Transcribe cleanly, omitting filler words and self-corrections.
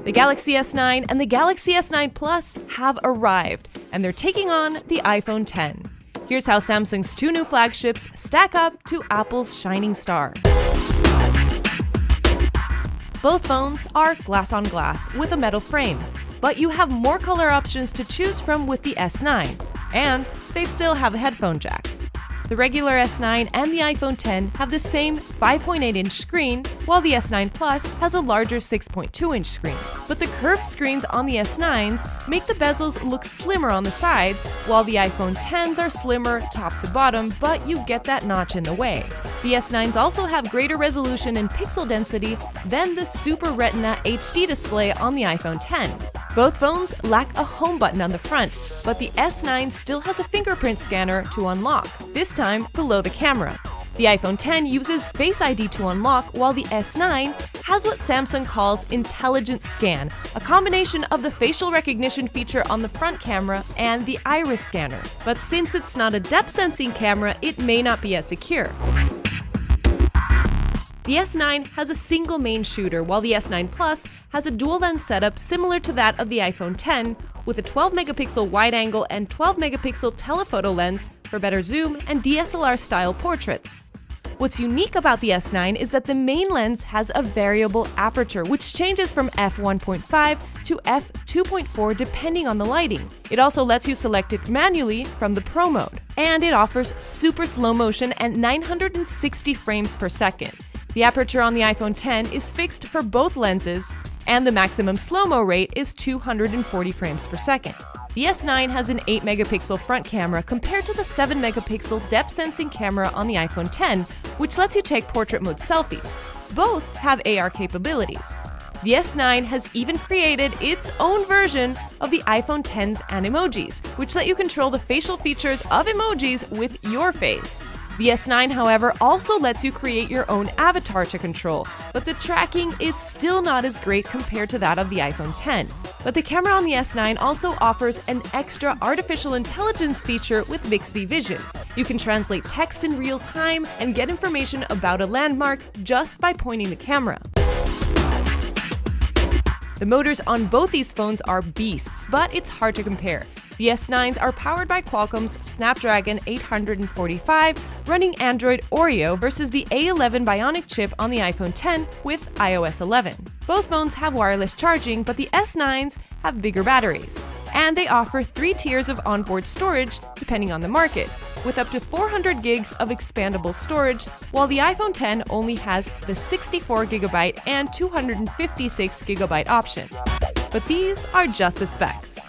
The Galaxy S9 and the Galaxy S9 Plus have arrived, and they're taking on the iPhone X. Here's how Samsung's two new flagships stack up to Apple's shining star. Both phones are glass-on-glass with a metal frame, but you have more color options to choose from with the S9, and they still have a headphone jack. The regular S9 and the iPhone X have the same 5.8-inch screen, while the S9 Plus has a larger 6.2-inch screen. But the curved screens on the S9s make the bezels look slimmer on the sides, while the iPhone Xs are slimmer top to bottom, but you get that notch in the way. The S9s also have greater resolution and pixel density than the Super Retina HD display on the iPhone X. Both phones lack a home button on the front, but the S9 still has a fingerprint scanner to unlock, this time below the camera. The iPhone X uses Face ID to unlock, while the S9 has what Samsung calls Intelligent Scan, a combination of the facial recognition feature on the front camera and the iris scanner. But since it's not a depth sensing camera, it may not be as secure. The S9 has a single main shooter, while the S9 Plus has a dual lens setup similar to that of the iPhone X, with a 12-megapixel wide-angle and 12-megapixel telephoto lens for better zoom and DSLR-style portraits. What's unique about the S9 is that the main lens has a variable aperture, which changes from f1.5 to f2.4 depending on the lighting. It also lets you select it manually from the Pro mode, and it offers super slow motion at 960 frames per second. The aperture on the iPhone X is fixed for both lenses, and the maximum slow-mo rate is 240 frames per second. The S9 has an 8-megapixel front camera compared to the 7-megapixel depth-sensing camera on the iPhone X, which lets you take portrait mode selfies. Both have AR capabilities. The S9 has even created its own version of the iPhone X's Animojis, which let you control the facial features of emojis with your face. The S9, however, also lets you create your own avatar to control, but the tracking is still not as great compared to that of the iPhone X. But the camera on the S9 also offers an extra artificial intelligence feature with Bixby Vision. You can translate text in real time and get information about a landmark just by pointing the camera. The motors on both these phones are beasts, but it's hard to compare. The S9s are powered by Qualcomm's Snapdragon 845 running Android Oreo versus the A11 Bionic chip on the iPhone X with iOS 11. Both phones have wireless charging, but the S9s have bigger batteries. And they offer 3 tiers of onboard storage depending on the market, with up to 400 gigs of expandable storage, while the iPhone X only has the 64GB and 256GB option. But these are just the specs.